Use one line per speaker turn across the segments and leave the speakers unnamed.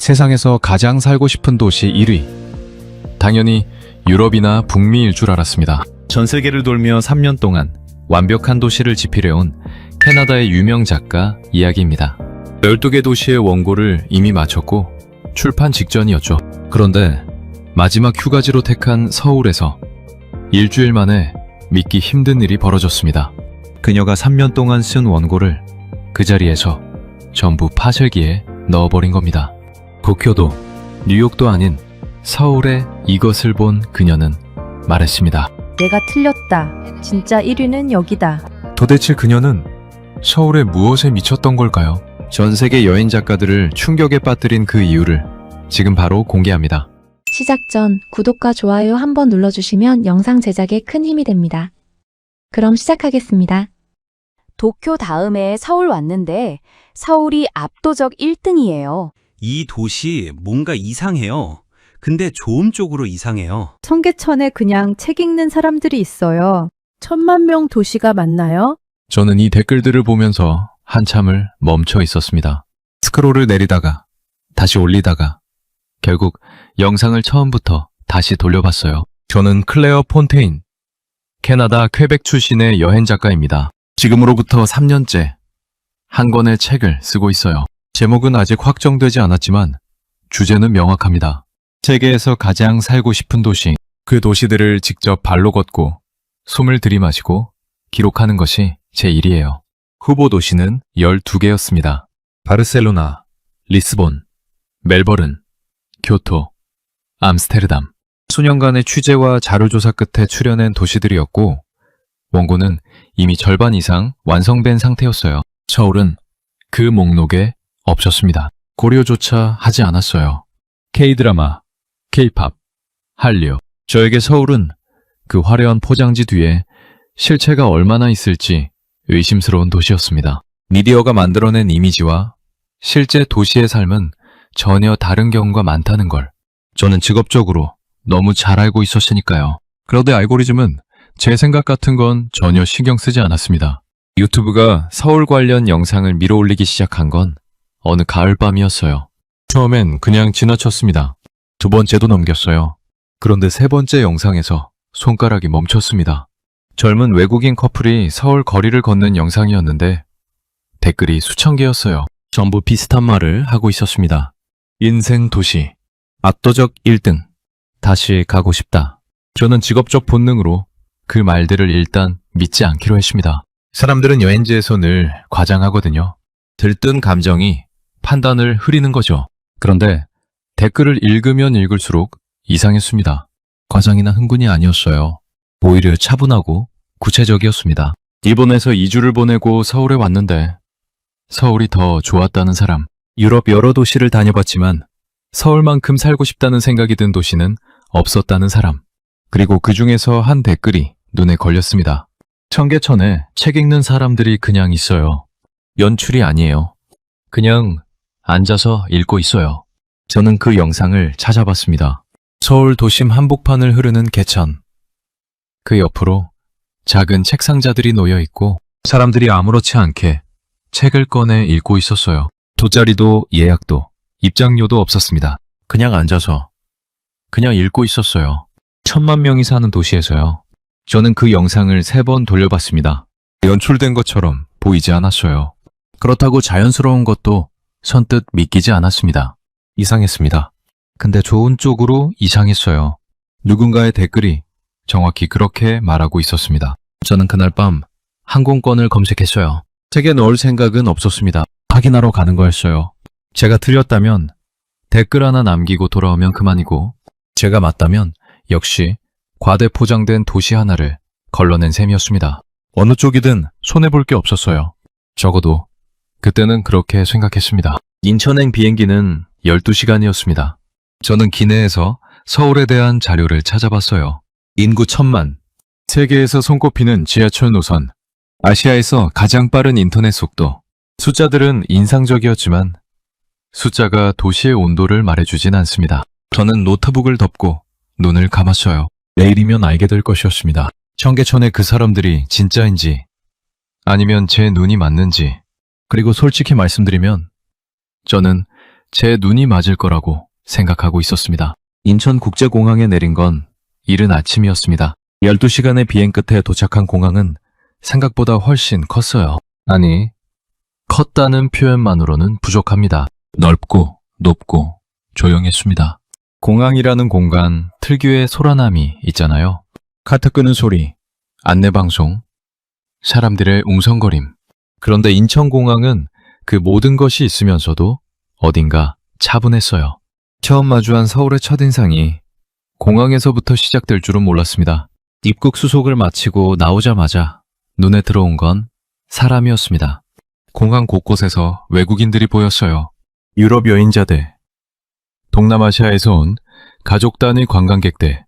세상에서 가장 살고 싶은 도시 1위. 당연히 유럽이나 북미일 줄 알았습니다. 전 세계를 돌며 3년 동안 완벽한 도시를 지필해온 캐나다의 유명 작가 이야기입니다. 12개 도시의 원고를 이미 마쳤고 출판 직전이었죠. 그런데 마지막 휴가지로 택한 서울에서 일주일 만에 믿기 힘든 일이 벌어졌습니다. 그녀가 3년 동안 쓴 원고를 그 자리에서 전부 파쇄기에 넣어버린 겁니다. 도쿄도 뉴욕도 아닌 서울에 이것을 본 그녀는 말했습니다.
내가 틀렸다. 진짜 1위는 여기다.
도대체 그녀는 서울에 무엇에 미쳤던 걸까요? 전 세계 여행 작가들을 충격에 빠뜨린 그 이유를 지금 바로 공개합니다.
시작 전 구독과 좋아요 한번 눌러주시면 영상 제작에 큰 힘이 됩니다. 그럼 시작하겠습니다.
도쿄 다음에 서울 왔는데 서울이 압도적 1등이에요.
이 도시 뭔가 이상해요. 근데 좋은 쪽으로 이상해요.
청계천에 그냥 책 읽는 사람들이 있어요. 10,000명 도시가 맞나요?
저는 이 댓글들을 보면서 한참을 멈춰 있었습니다. 스크롤을 내리다가 다시 올리다가 결국 영상을 처음부터 다시 돌려봤어요. 저는 클레어 폰테인, 캐나다 퀘벡 출신의 여행 작가입니다. 지금으로부터 3년째 한 권의 책을 쓰고 있어요. 제목은 아직 확정되지 않았지만 주제는 명확합니다. 세계에서 가장 살고 싶은 도시, 그 도시들을 직접 발로 걷고 숨을 들이마시고 기록하는 것이 제 일이에요. 후보 도시는 12개였습니다. 바르셀로나, 리스본, 멜버른, 교토, 암스테르담. 수년간의 취재와 자료조사 끝에 추려낸 도시들이었고 원고는 이미 절반 이상 완성된 상태였어요. 서울은 그 목록에 없었습니다. 고려조차 하지 않았어요. K-드라마, K-팝, 한류. 저에게 서울은 그 화려한 포장지 뒤에 실체가 얼마나 있을지 의심스러운 도시였습니다. 미디어가 만들어낸 이미지와 실제 도시의 삶은 전혀 다른 경우가 많다는 걸 저는 직업적으로 너무 잘 알고 있었으니까요. 그런데 알고리즘은 제 생각 같은 건 전혀 신경 쓰지 않았습니다. 유튜브가 서울 관련 영상을 밀어올리기 시작한 건 어느 가을밤이었어요. 처음엔 그냥 지나쳤습니다. 두 번째도 넘겼어요. 그런데 세 번째 영상에서 손가락이 멈췄습니다. 젊은 외국인 커플이 서울 거리를 걷는 영상이었는데 댓글이 수천 개였어요. 전부 비슷한 말을 하고 있었습니다. 인생 도시, 압도적 1등, 다시 가고 싶다. 저는 직업적 본능으로 그 말들을 일단 믿지 않기로 했습니다. 사람들은 여행지에서 늘 과장하거든요. 들뜬 감정이 판단을 흐리는 거죠. 그런데 댓글을 읽으면 읽을수록 이상했습니다. 과장이나 흥분이 아니었어요. 오히려 차분하고 구체적이었습니다. 일본에서 2주를 보내고 서울에 왔는데 서울이 더 좋았다는 사람. 유럽 여러 도시를 다녀봤지만 서울만큼 살고 싶다는 생각이 든 도시는 없었다는 사람. 그리고 그 중에서 한 댓글이 눈에 걸렸습니다. 청계천에 책 읽는 사람들이 그냥 있어요. 연출이 아니에요. 그냥 앉아서 읽고 있어요. 저는 그 영상을 찾아봤습니다. 서울 도심 한복판을 흐르는 개천. 그 옆으로 작은 책 상자들이 놓여 있고 사람들이 아무렇지 않게 책을 꺼내 읽고 있었어요. 돗자리도 예약도 입장료도 없었습니다. 그냥 앉아서 그냥 읽고 있었어요. 10,000,000명이 사는 도시에서요. 저는 그 영상을 3번 돌려봤습니다. 연출된 것처럼 보이지 않았어요. 그렇다고 자연스러운 것도 선뜻 믿기지 않았습니다. 이상했습니다. 근데 좋은 쪽으로 이상했어요. 누군가의 댓글이 정확히 그렇게 말하고 있었습니다. 저는 그날 밤 항공권을 검색했어요. 책에 넣을 생각은 없었습니다. 확인하러 가는 거였어요. 제가 틀렸다면 댓글 하나 남기고 돌아오면 그만이고 제가 맞다면 역시 과대포장된 도시 하나를 걸러낸 셈이었습니다. 어느 쪽이든 손해볼 게 없었어요. 적어도 그때는 그렇게 생각했습니다. 인천행 비행기는 12시간이었습니다. 저는 기내에서 서울에 대한 자료를 찾아봤어요. 인구 1,000만, 세계에서 손꼽히는 지하철 노선, 아시아에서 가장 빠른 인터넷 속도. 숫자들은 인상적이었지만 숫자가 도시의 온도를 말해주진 않습니다. 저는 노트북을 덮고 눈을 감았어요. 내일이면 알게 될 것이었습니다. 청계천의 그 사람들이 진짜인지 아니면 제 눈이 맞는지. 그리고 솔직히 말씀드리면 저는 제 눈이 맞을 거라고 생각하고 있었습니다. 인천국제공항에 내린 건 이른 아침이었습니다. 12시간의 비행 끝에 도착한 공항은 생각보다 훨씬 컸어요. 아니, 컸다는 표현만으로는 부족합니다. 넓고 높고 조용했습니다. 공항이라는 공간 특유의 소란함이 있잖아요. 카트 끄는 소리, 안내방송, 사람들의 웅성거림. 그런데 인천공항은 그 모든 것이 있으면서도 어딘가 차분했어요. 처음 마주한 서울의 첫인상이 공항에서부터 시작될 줄은 몰랐습니다. 입국 수속을 마치고 나오자마자 눈에 들어온 건 사람이었습니다. 공항 곳곳에서 외국인들이 보였어요. 유럽 여행자들, 동남아시아에서 온 가족 단위 관광객들,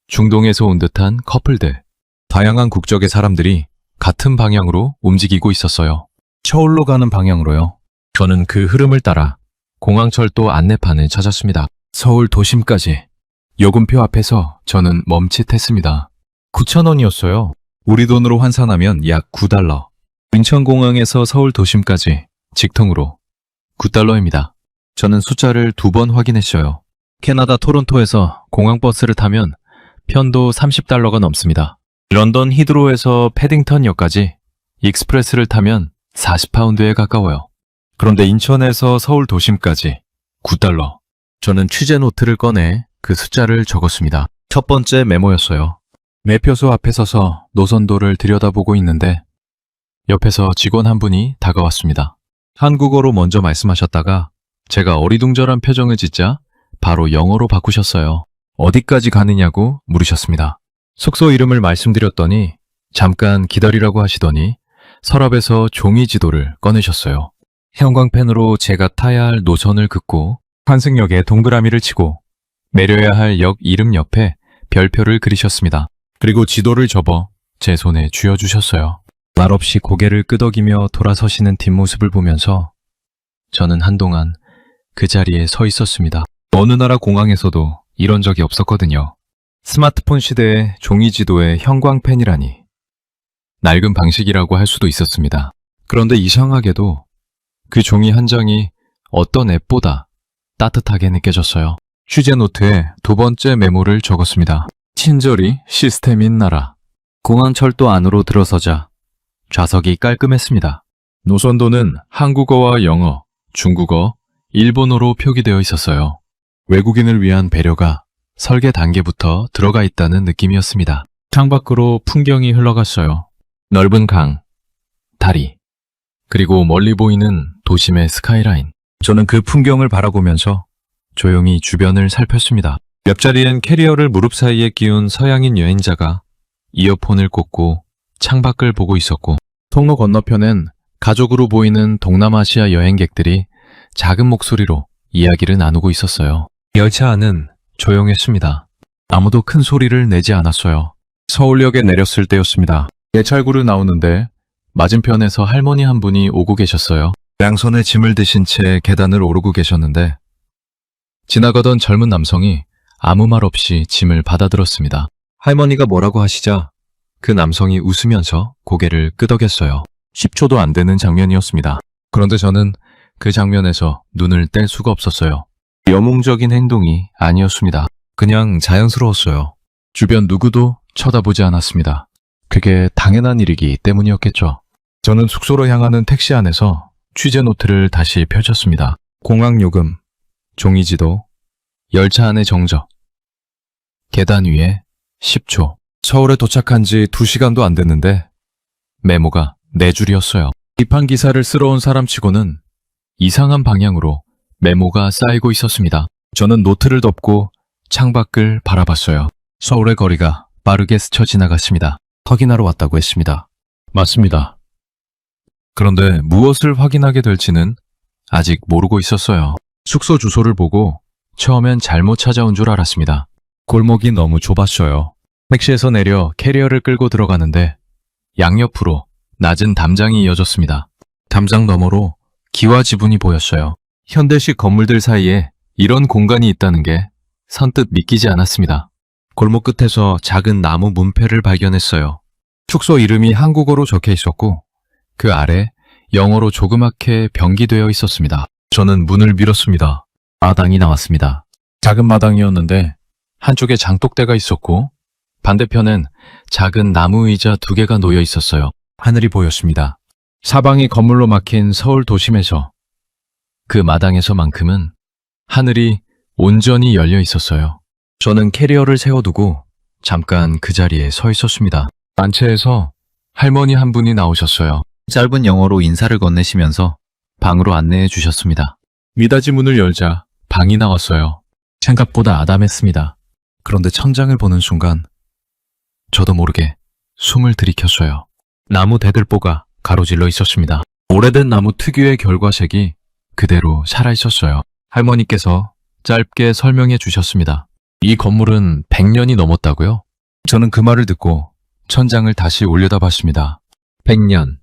중동에서 온 듯한 커플들, 다양한 국적의 사람들이 같은 방향으로 움직이고 있었어요. 서울로 가는 방향으로요. 저는 그 흐름을 따라 공항철도 안내판을 찾았습니다. 서울 도심까지. 요금표 앞에서 저는 멈칫했습니다. 9,000원이었어요. 우리 돈으로 환산하면 약 9달러. 인천공항에서 서울 도심까지 직통으로 9달러입니다. 저는 숫자를 2번 확인했어요. 캐나다 토론토에서 공항버스를 타면 편도 30달러가 넘습니다. 런던 히드로에서 패딩턴역까지 익스프레스를 타면 40파운드에 가까워요. 그런데 인천에서 서울 도심까지 9달러. 저는 취재 노트를 꺼내 그 숫자를 적었습니다. 첫 번째 메모였어요. 매표소 앞에 서서 노선도를 들여다보고 있는데 옆에서 직원 한 분이 다가왔습니다. 한국어로 먼저 말씀하셨다가 제가 어리둥절한 표정을 짓자 바로 영어로 바꾸셨어요. 어디까지 가느냐고 물으셨습니다. 숙소 이름을 말씀드렸더니 잠깐 기다리라고 하시더니 서랍에서 종이 지도를 꺼내셨어요. 형광펜으로 제가 타야 할 노선을 긋고 환승역에 동그라미를 치고 내려야 할 역 이름 옆에 별표를 그리셨습니다. 그리고 지도를 접어 제 손에 쥐어주셨어요. 말없이 고개를 끄덕이며 돌아서시는 뒷모습을 보면서 저는 한동안 그 자리에 서 있었습니다. 어느 나라 공항에서도 이런 적이 없었거든요. 스마트폰 시대의 종이 지도에 형광펜이라니. 낡은 방식이라고 할 수도 있었습니다. 그런데 이상하게도 그 종이 한 장이 어떤 앱보다 따뜻하게 느껴졌어요. 취재 노트에 2번째 메모를 적었습니다. 친절히 시스템인 나라. 공항철도 안으로 들어서자 좌석이 깔끔했습니다. 노선도는 한국어와 영어, 중국어, 일본어로 표기되어 있었어요. 외국인을 위한 배려가 설계 단계부터 들어가 있다는 느낌이었습니다. 창밖으로 풍경이 흘러갔어요. 넓은 강, 다리, 그리고 멀리 보이는 도심의 스카이라인. 저는 그 풍경을 바라보면서 조용히 주변을 살폈습니다. 옆자리엔 캐리어를 무릎 사이에 끼운 서양인 여행자가 이어폰을 꽂고 창밖을 보고 있었고, 통로 건너편엔 가족으로 보이는 동남아시아 여행객들이 작은 목소리로 이야기를 나누고 있었어요. 열차 안은 조용했습니다. 아무도 큰 소리를 내지 않았어요. 서울역에 내렸을 때였습니다. 예찰구를 나오는데 맞은편에서 할머니 한 분이 오고 계셨어요. 양손에 짐을 드신 채 계단을 오르고 계셨는데 지나가던 젊은 남성이 아무 말 없이 짐을 받아들었습니다. 할머니가 뭐라고 하시자 그 남성이 웃으면서 고개를 끄덕였어요. 10초도 안 되는 장면이었습니다. 그런데 저는 그 장면에서 눈을 뗄 수가 없었어요. 여몽적인 행동이 아니었습니다. 그냥 자연스러웠어요. 주변 누구도 쳐다보지 않았습니다. 그게 당연한 일이기 때문이었겠죠. 저는 숙소로 향하는 택시 안에서 취재 노트를 다시 펼쳤습니다. 공항 요금, 종이지도, 열차 안의 정적, 계단 위에 10초. 서울에 도착한 지 2시간도 안 됐는데 메모가 4줄이었어요. 입항 기사를 쓰러 온 사람치고는 이상한 방향으로 메모가 쌓이고 있었습니다. 저는 노트를 덮고 창밖을 바라봤어요. 서울의 거리가 빠르게 스쳐 지나갔습니다. 확인하러 왔다고 했습니다. 맞습니다. 그런데 무엇을 확인하게 될지는 아직 모르고 있었어요. 숙소 주소를 보고 처음엔 잘못 찾아온 줄 알았습니다. 골목이 너무 좁았어요. 택시에서 내려 캐리어를 끌고 들어가는데 양옆으로 낮은 담장이 이어졌습니다. 담장 너머로 기와 지붕이 보였어요. 현대식 건물들 사이에 이런 공간이 있다는 게 선뜻 믿기지 않았습니다. 골목 끝에서 작은 나무 문패를 발견했어요. 숙소 이름이 한국어로 적혀 있었고 그 아래 영어로 조그맣게 병기되어 있었습니다. 저는 문을 밀었습니다. 마당이 나왔습니다. 작은 마당이었는데 한쪽에 장독대가 있었고 반대편엔 작은 나무 의자 2개가 놓여 있었어요. 하늘이 보였습니다. 사방이 건물로 막힌 서울 도심에서 그 마당에서만큼은 하늘이 온전히 열려 있었어요. 저는 캐리어를 세워두고 잠깐 그 자리에 서 있었습니다. 단체에서 할머니 한 분이 나오셨어요. 짧은 영어로 인사를 건네시면서 방으로 안내해 주셨습니다. 미닫이 문을 열자 방이 나왔어요. 생각보다 아담했습니다. 그런데 천장을 보는 순간 저도 모르게 숨을 들이켰어요. 나무 대들보가 가로질러 있었습니다. 오래된 나무 특유의 결과색이 그대로 살아있었어요. 할머니께서 짧게 설명해 주셨습니다. 이 건물은 100년이 넘었다고요? 저는 그 말을 듣고 천장을 다시 올려다봤습니다. 100년.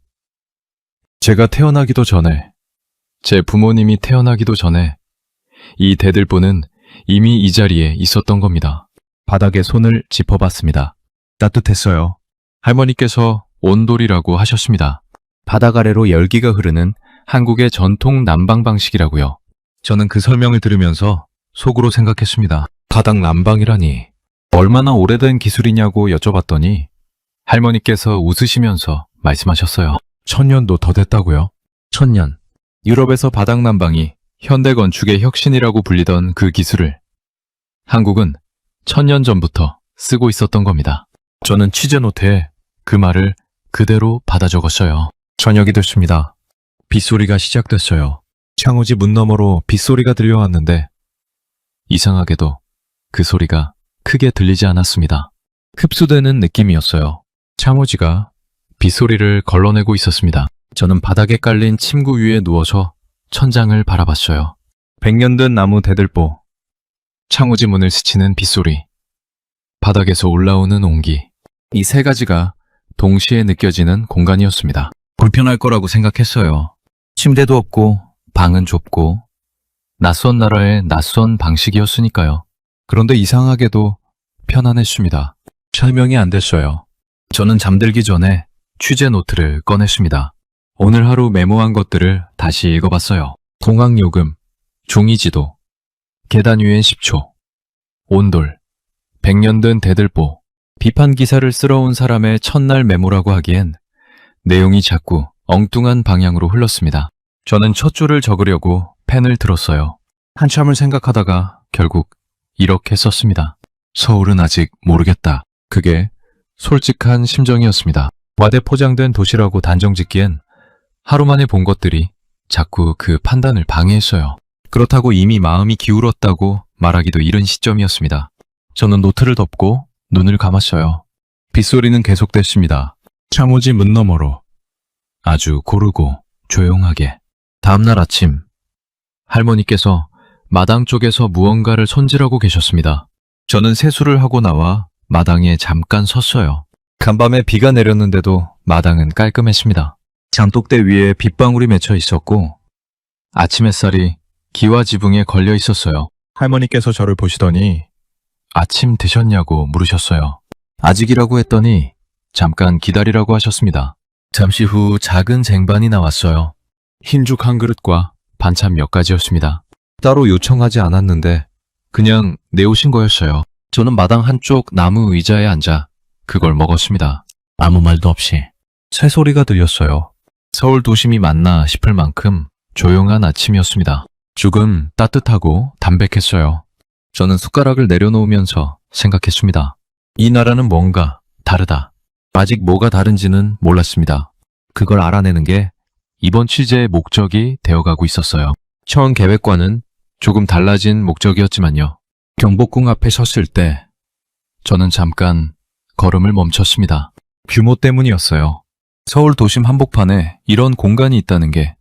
제가 태어나기도 전에, 제 부모님이 태어나기도 전에 이 대들보는 이미 이 자리에 있었던 겁니다. 바닥에 손을 짚어봤습니다. 따뜻했어요. 할머니께서 온돌이라고 하셨습니다. 바닥 아래로 열기가 흐르는 한국의 전통 난방 방식이라고요. 저는 그 설명을 들으면서 속으로 생각했습니다. 바닥 난방이라니 얼마나 오래된 기술이냐고 여쭤봤더니 할머니께서 웃으시면서 말씀하셨어요. 1000년도 더 됐다고요? 1000년. 유럽에서 바닥 난방이 현대 건축의 혁신이라고 불리던 그 기술을 한국은 1000년 전부터 쓰고 있었던 겁니다. 저는 취재 노트에 그 말을 그대로 받아 적었어요. 저녁이 됐습니다. 빗소리가 시작됐어요. 창호지 문 너머로 빗소리가 들려왔는데 이상하게도 그 소리가 크게 들리지 않았습니다. 흡수되는 느낌이었어요. 창호지가 빗소리를 걸러내고 있었습니다. 저는 바닥에 깔린 침구 위에 누워서 천장을 바라봤어요. 100년 된 나무 대들보, 창호지 문을 스치는 빗소리, 바닥에서 올라오는 온기, 이 3가지가 동시에 느껴지는 공간이었습니다. 불편할 거라고 생각했어요. 침대도 없고 방은 좁고 낯선 나라의 낯선 방식이었으니까요. 그런데 이상하게도 편안했습니다. 설명이 안 됐어요. 저는 잠들기 전에 취재 노트를 꺼냈습니다. 오늘 하루 메모한 것들을 다시 읽어봤어요. 공항요금, 종이지도, 계단 위엔 10초, 온돌, 100년 된 대들보, 비판 기사를 쓰러 온 사람의 첫날 메모라고 하기엔 내용이 자꾸 엉뚱한 방향으로 흘렀습니다. 저는 첫 줄을 적으려고 펜을 들었어요. 한참을 생각하다가 결국 이렇게 썼습니다. 서울은 아직 모르겠다. 그게 솔직한 심정이었습니다. 와대 포장된 도시라고 단정 짓기엔 하루 만에 본 것들이 자꾸 그 판단을 방해했어요. 그렇다고 이미 마음이 기울었다고 말하기도 이른 시점이었습니다. 저는 노트를 덮고 눈을 감았어요. 빗소리는 계속됐습니다. 창호지 문 너머로 아주 고르고 조용하게. 다음날 아침 할머니께서 마당 쪽에서 무언가를 손질하고 계셨습니다. 저는 세수를 하고 나와 마당에 잠깐 섰어요. 간밤에 비가 내렸는데도 마당은 깔끔했습니다. 장독대 위에 빗방울이 맺혀 있었고 아침 햇살이 기와 지붕에 걸려 있었어요. 할머니께서 저를 보시더니 아침 드셨냐고 물으셨어요. 아직이라고 했더니 잠깐 기다리라고 하셨습니다. 잠시 후 작은 쟁반이 나왔어요. 흰죽 한 그릇과 반찬 몇 가지였습니다. 따로 요청하지 않았는데 그냥 내오신 거였어요. 저는 마당 한쪽 나무 의자에 앉아 그걸 먹었습니다. 아무 말도 없이 새소리가 들렸어요. 서울 도심이 맞나 싶을 만큼 조용한 아침이었습니다. 죽은 따뜻하고 담백했어요. 저는 숟가락을 내려놓으면서 생각했습니다. 이 나라는 뭔가 다르다. 아직 뭐가 다른지는 몰랐습니다. 그걸 알아내는 게 이번 취재의 목적이 되어가고 있었어요. 처음 계획과는 조금 달라진 목적이었지만요. 경복궁 앞에 섰을 때 저는 잠깐 걸음을 멈췄습니다. 규모 때문이었어요. 서울 도심 한복판에 이런 공간이 있다는 게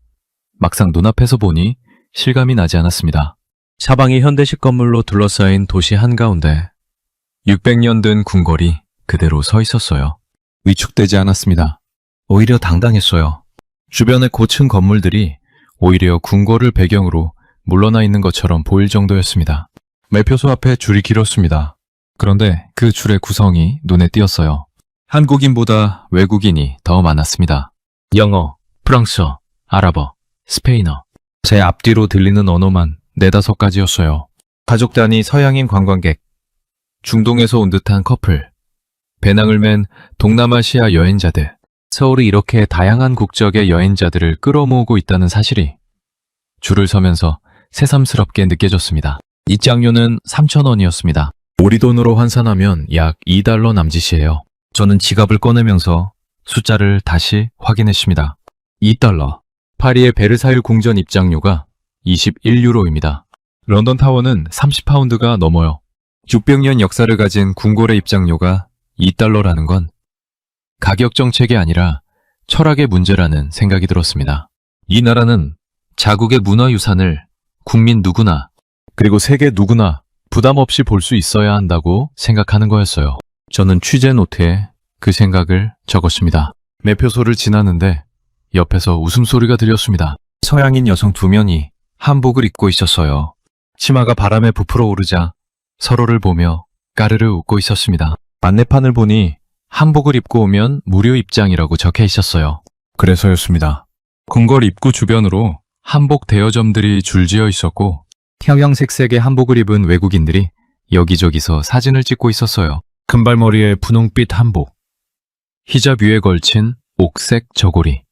막상 눈앞에서 보니 실감이 나지 않았습니다. 사방이 현대식 건물로 둘러싸인 도시 한가운데 600년 된 궁궐이 그대로 서 있었어요. 위축되지 않았습니다. 오히려 당당했어요. 주변의 고층 건물들이 오히려 궁궐을 배경으로 물러나 있는 것처럼 보일 정도였습니다. 매표소 앞에 줄이 길었습니다. 그런데 그 줄의 구성이 눈에 띄었어요. 한국인보다 외국인이 더 많았습니다. 영어, 프랑스어, 아랍어, 스페인어, 제 앞뒤로 들리는 언어만 4-5가지였어요. 가족 단위 서양인 관광객, 중동에서 온 듯한 커플, 배낭을 맨 동남아시아 여행자들, 서울이 이렇게 다양한 국적의 여행자들을 끌어모으고 있다는 사실이 줄을 서면서 새삼스럽게 느껴졌습니다. 입장료는 3,000원이었습니다. 우리 돈으로 환산하면 약 $2 남짓이에요. 저는 지갑을 꺼내면서 숫자를 다시 확인했습니다. $2. 파리의 베르사유 궁전 입장료가 21유로입니다. 런던 타워는 30파운드가 넘어요. 600년 역사를 가진 궁궐의 입장료가 $2라는 건 가격 정책이 아니라 철학의 문제라는 생각이 들었습니다. 이 나라는 자국의 문화유산을 국민 누구나 그리고 세계 누구나 부담 없이 볼 수 있어야 한다고 생각하는 거였어요. 저는 취재 노트에 그 생각을 적었습니다. 매표소를 지나는데 옆에서 웃음소리가 들렸습니다. 서양인 여성 2명이 한복을 입고 있었어요. 치마가 바람에 부풀어 오르자 서로를 보며 까르르 웃고 있었습니다. 안내판을 보니 한복을 입고 오면 무료 입장이라고 적혀 있었어요. 그래서였습니다. 궁궐 입구 주변으로 한복 대여점들이 줄지어 있었고 형형색색의 한복을 입은 외국인들이 여기저기서 사진을 찍고 있었어요. 금발머리에 분홍빛 한복, 히잡 위에 걸친 옥색 저고리,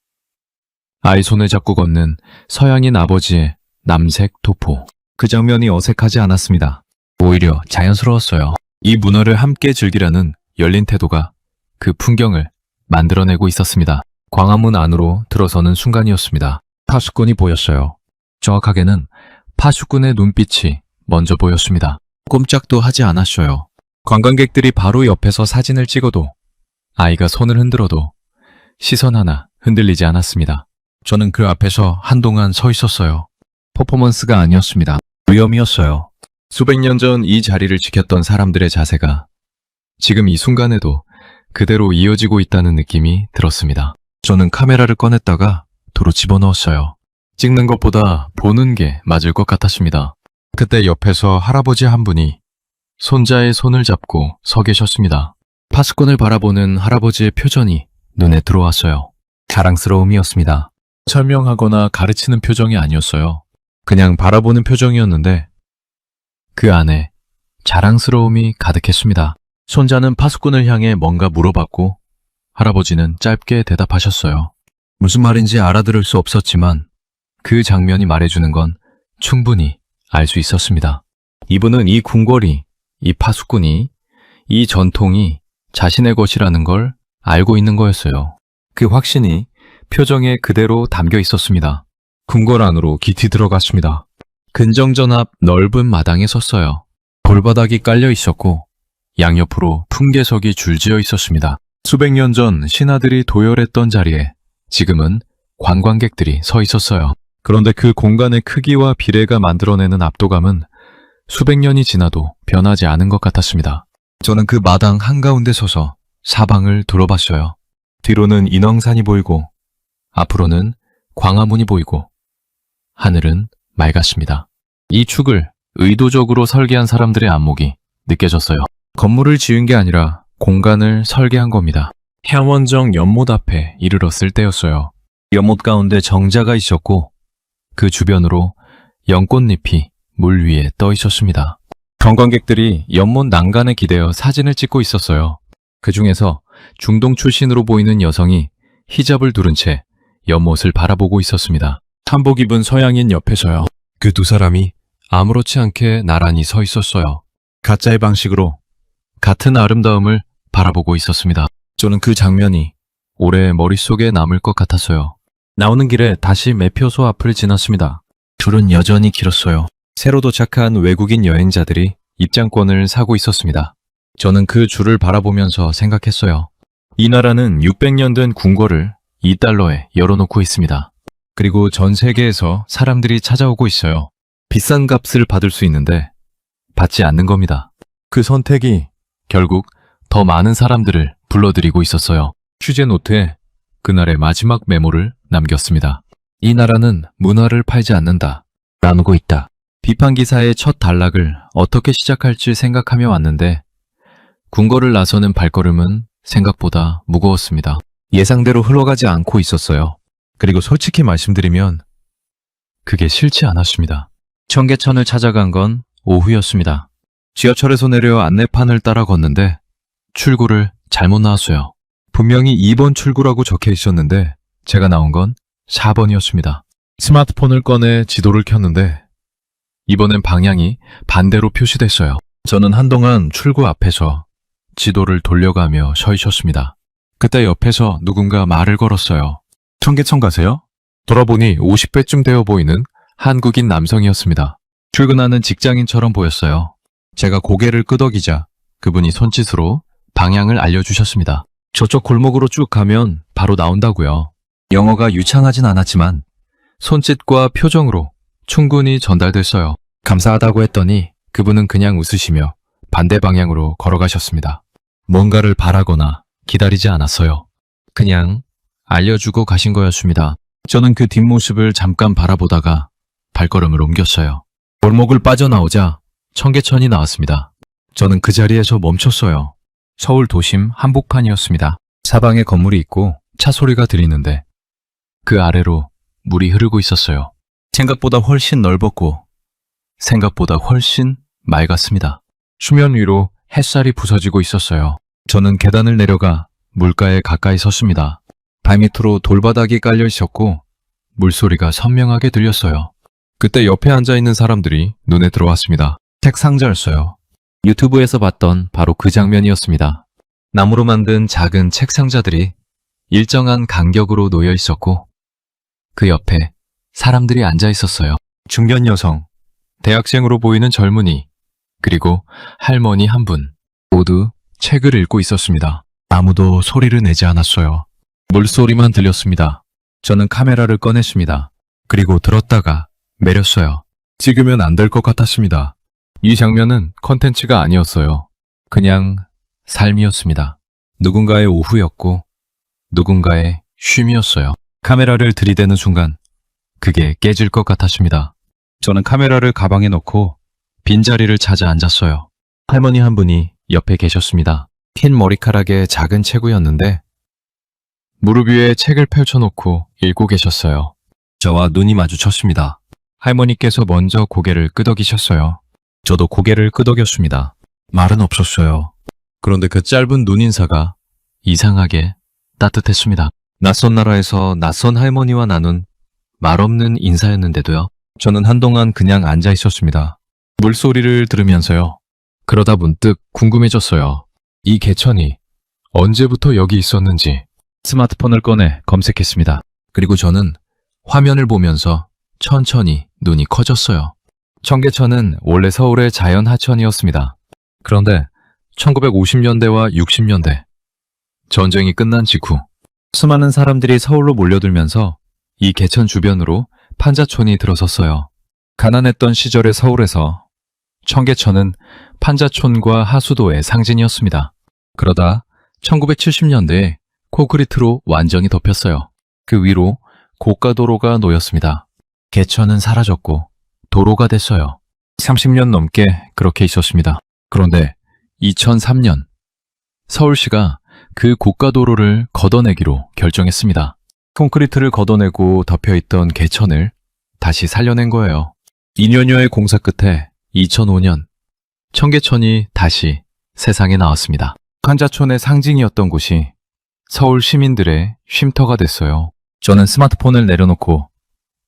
아이 손에 잡고 걷는 서양인 아버지의 남색 도포. 그 장면이 어색하지 않았습니다. 오히려 자연스러웠어요. 이 문화를 함께 즐기라는 열린 태도가 그 풍경을 만들어내고 있었습니다. 광화문 안으로 들어서는 순간이었습니다. 파수꾼이 보였어요. 정확하게는 파수꾼의 눈빛이 먼저 보였습니다. 꼼짝도 하지 않았어요. 관광객들이 바로 옆에서 사진을 찍어도 아이가 손을 흔들어도 시선 하나 흔들리지 않았습니다. 저는 그 앞에서 한동안 서 있었어요. 퍼포먼스가 아니었습니다. 위험이었어요. 수백 년 전 이 자리를 지켰던 사람들의 자세가 지금 이 순간에도 그대로 이어지고 있다는 느낌이 들었습니다. 저는 카메라를 꺼냈다가 도로 집어넣었어요. 찍는 것보다 보는 게 맞을 것 같았습니다. 그때 옆에서 할아버지 한 분이 손자의 손을 잡고 서 계셨습니다. 파수꾼을 바라보는 할아버지의 표정이 눈에 들어왔어요. 자랑스러움이었습니다. 설명하거나 가르치는 표정이 아니었어요. 그냥 바라보는 표정이었는데 그 안에 자랑스러움이 가득했습니다. 손자는 파수꾼을 향해 뭔가 물어봤고 할아버지는 짧게 대답하셨어요. 무슨 말인지 알아들을 수 없었지만 그 장면이 말해주는 건 충분히 알 수 있었습니다. 이분은 이 궁궐이, 이 파수꾼이, 이 전통이 자신의 것이라는 걸 알고 있는 거였어요. 그 확신이 표정에 그대로 담겨 있었습니다. 궁궐 안으로 깊이 들어갔습니다. 근정전 앞 넓은 마당에 섰어요. 돌바닥이 깔려 있었고 양옆으로 풍계석이 줄지어 있었습니다. 수백 년 전 신하들이 도열했던 자리에 지금은 관광객들이 서 있었어요. 그런데 그 공간의 크기와 비례가 만들어내는 압도감은 수백 년이 지나도 변하지 않은 것 같았습니다. 저는 그 마당 한가운데 서서 사방을 둘러봤어요. 뒤로는 인왕산이 보이고 앞으로는 광화문이 보이고 하늘은 맑았습니다. 이 축을 의도적으로 설계한 사람들의 안목이 느껴졌어요. 건물을 지은 게 아니라 공간을 설계한 겁니다. 향원정 연못 앞에 이르렀을 때였어요. 연못 가운데 정자가 있었고 그 주변으로 연꽃잎이 물 위에 떠 있었습니다. 관광객들이 연못 난간에 기대어 사진을 찍고 있었어요. 그 중에서 중동 출신으로 보이는 여성이 히잡을 두른 채 연못을 바라보고 있었습니다. 한복 입은 서양인 옆에서요. 그 두 사람이 아무렇지 않게 나란히 서 있었어요. 가짜의 방식으로 같은 아름다움을 바라보고 있었습니다. 저는 그 장면이 오래 머릿속에 남을 것 같았어요. 나오는 길에 다시 매표소 앞을 지났습니다. 줄은 여전히 길었어요. 새로 도착한 외국인 여행자들이 입장권을 사고 있었습니다. 저는 그 줄을 바라보면서 생각했어요. 이 나라는 600년 된 궁궐을 $2에 열어놓고 있습니다. 그리고 전 세계에서 사람들이 찾아오고 있어요. 비싼 값을 받을 수 있는데 받지 않는 겁니다. 그 선택이 결국 더 많은 사람들을 불러들이고 있었어요. 취재 노트에 그날의 마지막 메모를 남겼습니다. 이 나라는 문화를 팔지 않는다. 나누고 있다. 비판 기사의 첫 단락을 어떻게 시작할지 생각하며 왔는데 궁궐을 나서는 발걸음은 생각보다 무거웠습니다. 예상대로 흘러가지 않고 있었어요. 그리고 솔직히 말씀드리면 그게 싫지 않았습니다. 청계천을 찾아간 건 오후였습니다. 지하철에서 내려 안내판을 따라 걷는데 출구를 잘못 나왔어요. 분명히 2번 출구라고 적혀 있었는데 제가 나온 건 4번이었습니다. 스마트폰을 꺼내 지도를 켰는데 이번엔 방향이 반대로 표시됐어요. 저는 한동안 출구 앞에서 지도를 돌려가며 서 있었습니다. 그때 옆에서 누군가 말을 걸었어요. 청계천 가세요? 돌아보니 50배쯤 되어 보이는 한국인 남성이었습니다. 출근하는 직장인처럼 보였어요. 제가 고개를 끄덕이자 그분이 손짓으로 방향을 알려주셨습니다. 저쪽 골목으로 쭉 가면 바로 나온다고요. 영어가 유창하진 않았지만 손짓과 표정으로 충분히 전달됐어요. 감사하다고 했더니 그분은 그냥 웃으시며 반대 방향으로 걸어가셨습니다. 뭔가를 바라거나 기다리지 않았어요. 그냥 알려주고 가신 거였습니다. 저는 그 뒷모습을 잠깐 바라보다가 발걸음을 옮겼어요. 골목을 빠져나오자 청계천이 나왔습니다. 저는 그 자리에서 멈췄어요. 서울 도심 한복판이었습니다. 사방에 건물이 있고 차 소리가 들리는데 그 아래로 물이 흐르고 있었어요. 생각보다 훨씬 넓었고 생각보다 훨씬 맑았습니다. 수면 위로 햇살이 부서지고 있었어요. 저는 계단을 내려가 물가에 가까이 섰습니다. 발밑으로 돌바닥이 깔려 있었고 물소리가 선명하게 들렸어요. 그때 옆에 앉아있는 사람들이 눈에 들어왔습니다. 책 상자였어요. 유튜브에서 봤던 바로 그 장면이었습니다. 나무로 만든 작은 책 상자들이 일정한 간격으로 놓여 있었고 그 옆에 사람들이 앉아 있었어요. 중년 여성, 대학생으로 보이는 젊은이, 그리고 할머니 한 분. 모두 책을 읽고 있었습니다. 아무도 소리를 내지 않았어요. 물소리만 들렸습니다. 저는 카메라를 꺼냈습니다. 그리고 들었다가 내렸어요. 찍으면 안 될 것 같았습니다. 이 장면은 컨텐츠가 아니었어요. 그냥 삶이었습니다. 누군가의 오후였고 누군가의 쉼이었어요. 카메라를 들이대는 순간 그게 깨질 것 같았습니다. 저는 카메라를 가방에 넣고 빈자리를 찾아 앉았어요. 할머니 한 분이 옆에 계셨습니다. 흰 머리카락의 작은 체구였는데 무릎 위에 책을 펼쳐놓고 읽고 계셨어요. 저와 눈이 마주쳤습니다. 할머니께서 먼저 고개를 끄덕이셨어요. 저도 고개를 끄덕였습니다. 말은 없었어요. 그런데 그 짧은 눈인사가 이상하게 따뜻했습니다. 낯선 나라에서 낯선 할머니와 나눈 말없는 인사였는데도요. 저는 한동안 그냥 앉아 있었습니다. 물소리를 들으면서요. 그러다 문득 궁금해졌어요. 이 개천이 언제부터 여기 있었는지. 스마트폰을 꺼내 검색했습니다. 그리고 저는 화면을 보면서 천천히 눈이 커졌어요. 청계천은 원래 서울의 자연 하천이었습니다. 그런데 1950년대와 60년대 전쟁이 끝난 직후 수많은 사람들이 서울로 몰려들면서 이 개천 주변으로 판자촌이 들어섰어요. 가난했던 시절의 서울에서 청계천은 판자촌과 하수도의 상징이었습니다. 그러다 1970년대에 콘크리트로 완전히 덮였어요. 그 위로 고가도로가 놓였습니다. 개천은 사라졌고 도로가 됐어요. 30년 넘게 그렇게 있었습니다. 그런데 2003년 서울시가 그 고가도로를 걷어내기로 결정했습니다. 콘크리트를 걷어내고 덮여있던 개천을 다시 살려낸 거예요. 2년여의 공사 끝에 2005년 청계천이 다시 세상에 나왔습니다. 판자촌의 상징이었던 곳이 서울 시민들의 쉼터가 됐어요. 저는 스마트폰을 내려놓고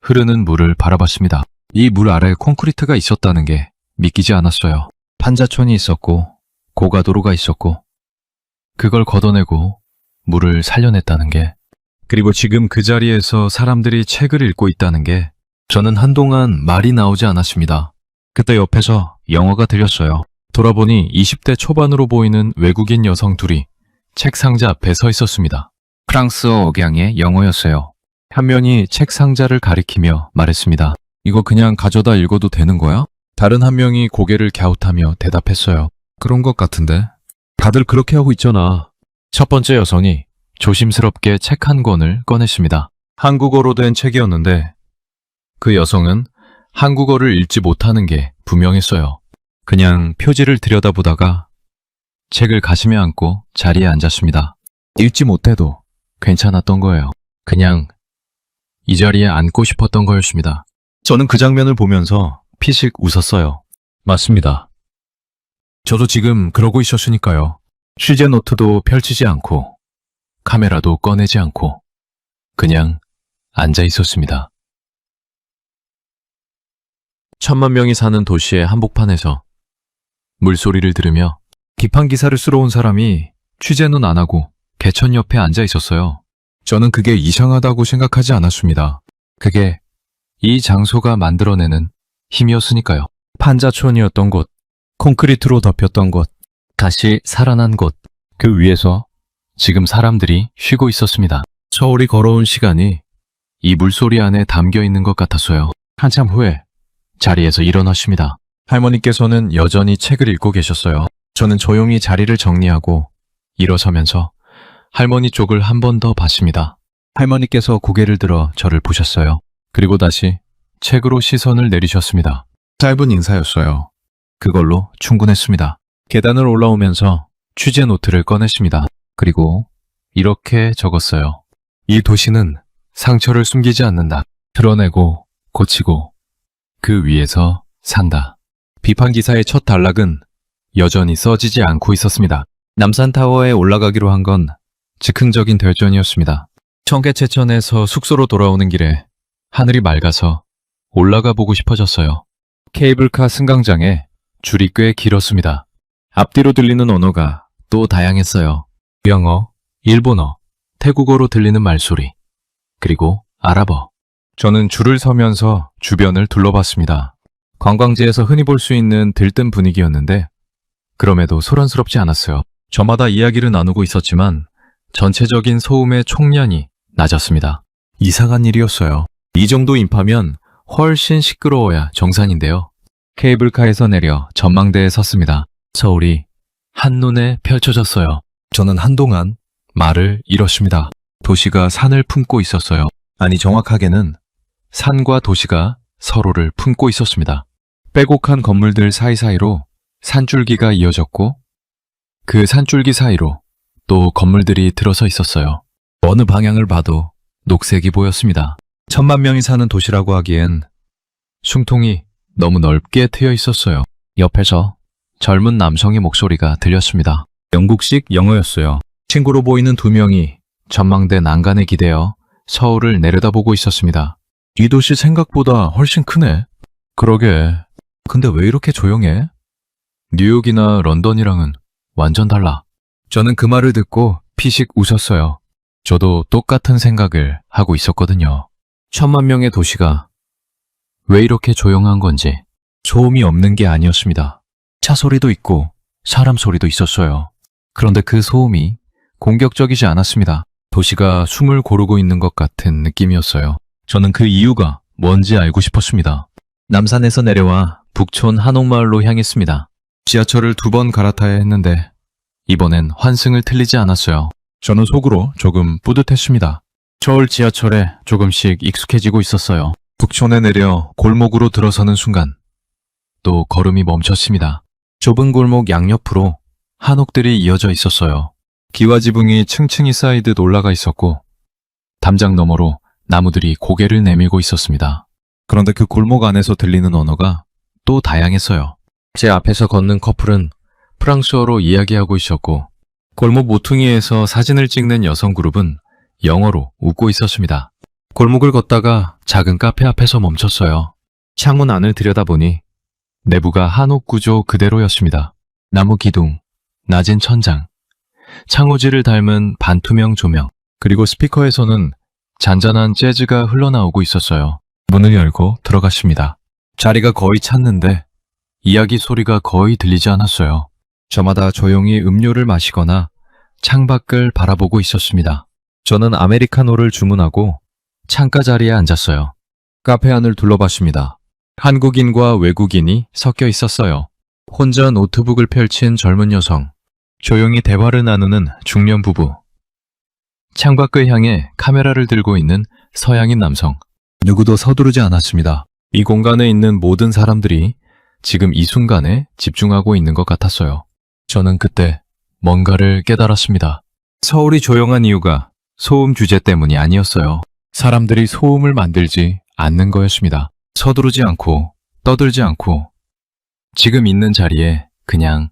흐르는 물을 바라봤습니다. 이 물 아래 콘크리트가 있었다는 게 믿기지 않았어요. 판자촌이 있었고 고가도로가 있었고 그걸 걷어내고 물을 살려냈다는 게, 그리고 지금 그 자리에서 사람들이 책을 읽고 있다는 게 저는 한동안 말이 나오지 않았습니다. 그때 옆에서 영어가 들렸어요. 돌아보니 20대 초반으로 보이는 외국인 여성 둘이 책 상자 앞에 서 있었습니다. 프랑스어 억양의 영어였어요. 한 명이 책 상자를 가리키며 말했습니다. 이거 그냥 가져다 읽어도 되는 거야? 다른 한 명이 고개를 갸웃하며 대답했어요. 그런 것 같은데? 다들 그렇게 하고 있잖아. 첫 번째 여성이 조심스럽게 책 한 권을 꺼냈습니다. 한국어로 된 책이었는데 그 여성은 한국어를 읽지 못하는 게 분명했어요. 그냥 표지를 들여다보다가 책을 가슴에 안고 자리에 앉았습니다. 읽지 못해도 괜찮았던 거예요. 그냥 이 자리에 앉고 싶었던 거였습니다. 저는 그 장면을 보면서 피식 웃었어요. 맞습니다. 저도 지금 그러고 있었으니까요. 취재 노트도 펼치지 않고 카메라도 꺼내지 않고 그냥 앉아 있었습니다. 1,000만 명이 사는 도시의 한복판에서 물소리를 들으며 비판 기사를 쓰러 온 사람이 취재는 안 하고 개천 옆에 앉아 있었어요. 저는 그게 이상하다고 생각하지 않았습니다. 그게 이 장소가 만들어내는 힘이었으니까요. 판자촌이었던 곳, 콘크리트로 덮였던 곳, 다시 살아난 곳, 그 위에서 지금 사람들이 쉬고 있었습니다. 서울이 걸어온 시간이 이 물소리 안에 담겨 있는 것 같았어요. 한참 후에 자리에서 일어났습니다. 할머니께서는 여전히 책을 읽고 계셨어요. 저는 조용히 자리를 정리하고 일어서면서 할머니 쪽을 한 번 더 봤습니다. 할머니께서 고개를 들어 저를 보셨어요. 그리고 다시 책으로 시선을 내리셨습니다. 짧은 인사였어요. 그걸로 충분했습니다. 계단을 올라오면서 취재 노트를 꺼냈습니다. 그리고 이렇게 적었어요. 이 도시는 상처를 숨기지 않는다. 드러내고 고치고 그 위에서 산다. 비판 기사의 첫 단락은 여전히 써지지 않고 있었습니다. 남산타워에 올라가기로 한 건 즉흥적인 결정이었습니다. 청계체천에서 숙소로 돌아오는 길에 하늘이 맑아서 올라가 보고 싶어졌어요. 케이블카 승강장에 줄이 꽤 길었습니다. 앞뒤로 들리는 언어가 또 다양했어요. 영어, 일본어, 태국어로 들리는 말소리, 그리고 아랍어. 저는 줄을 서면서 주변을 둘러봤습니다. 관광지에서 흔히 볼 수 있는 들뜬 분위기였는데 그럼에도 소란스럽지 않았어요. 저마다 이야기를 나누고 있었지만 전체적인 소음의 총량이 낮았습니다. 이상한 일이었어요. 이 정도 인파면 훨씬 시끄러워야 정상인데요. 케이블카에서 내려 전망대에 섰습니다. 서울이 한눈에 펼쳐졌어요. 저는 한동안 말을 잃었습니다. 도시가 산을 품고 있었어요. 아니, 정확하게는 산과 도시가 서로를 품고 있었습니다. 빼곡한 건물들 사이사이로 산줄기가 이어졌고 그 산줄기 사이로 또 건물들이 들어서 있었어요. 어느 방향을 봐도 녹색이 보였습니다. 1,000만 명이 사는 도시라고 하기엔 숭통이 너무 넓게 트여 있었어요. 옆에서 젊은 남성의 목소리가 들렸습니다. 영국식 영어였어요. 친구로 보이는 두 명이 전망대 난간에 기대어 서울을 내려다보고 있었습니다. 이 도시 생각보다 훨씬 크네. 그러게. 근데 왜 이렇게 조용해? 뉴욕이나 런던이랑은 완전 달라. 저는 그 말을 듣고 피식 웃었어요. 저도 똑같은 생각을 하고 있었거든요. 1,000만 명의 도시가 왜 이렇게 조용한 건지 소음이 없는 게 아니었습니다. 차 소리도 있고 사람 소리도 있었어요. 그런데 그 소음이 공격적이지 않았습니다. 도시가 숨을 고르고 있는 것 같은 느낌이었어요. 저는 그 이유가 뭔지 알고 싶었습니다. 남산에서 내려와 북촌 한옥마을로 향했습니다. 지하철을 2번 갈아타야 했는데 이번엔 환승을 틀리지 않았어요. 저는 속으로 조금 뿌듯했습니다. 서울 지하철에 조금씩 익숙해지고 있었어요. 북촌에 내려 골목으로 들어서는 순간 또 걸음이 멈췄습니다. 좁은 골목 양옆으로 한옥들이 이어져 있었어요. 기와지붕이 층층이 쌓이듯 올라가 있었고 담장 너머로 나무들이 고개를 내밀고 있었습니다. 그런데 그 골목 안에서 들리는 언어가 또 다양했어요. 제 앞에서 걷는 커플은 프랑스어로 이야기하고 있었고 골목 모퉁이에서 사진을 찍는 여성 그룹은 영어로 웃고 있었습니다. 골목을 걷다가 작은 카페 앞에서 멈췄어요. 창문 안을 들여다보니 내부가 한옥 구조 그대로였습니다. 나무 기둥, 낮은 천장, 창호지를 닮은 반투명 조명, 그리고 스피커에서는 잔잔한 재즈가 흘러나오고 있었어요. 문을 열고 들어갔습니다. 자리가 거의 찼는데 이야기 소리가 거의 들리지 않았어요. 저마다 조용히 음료를 마시거나 창밖을 바라보고 있었습니다. 저는 아메리카노를 주문하고 창가 자리에 앉았어요. 카페 안을 둘러봤습니다. 한국인과 외국인이 섞여 있었어요. 혼자 노트북을 펼친 젊은 여성, 조용히 대화를 나누는 중년 부부, 창밖을 향해 카메라를 들고 있는 서양인 남성. 누구도 서두르지 않았습니다. 이 공간에 있는 모든 사람들이 지금 이 순간에 집중하고 있는 것 같았어요. 저는 그때 뭔가를 깨달았습니다. 서울이 조용한 이유가 소음 규제 때문이 아니었어요. 사람들이 소음을 만들지 않는 거였습니다. 서두르지 않고 떠들지 않고 지금 있는 자리에 그냥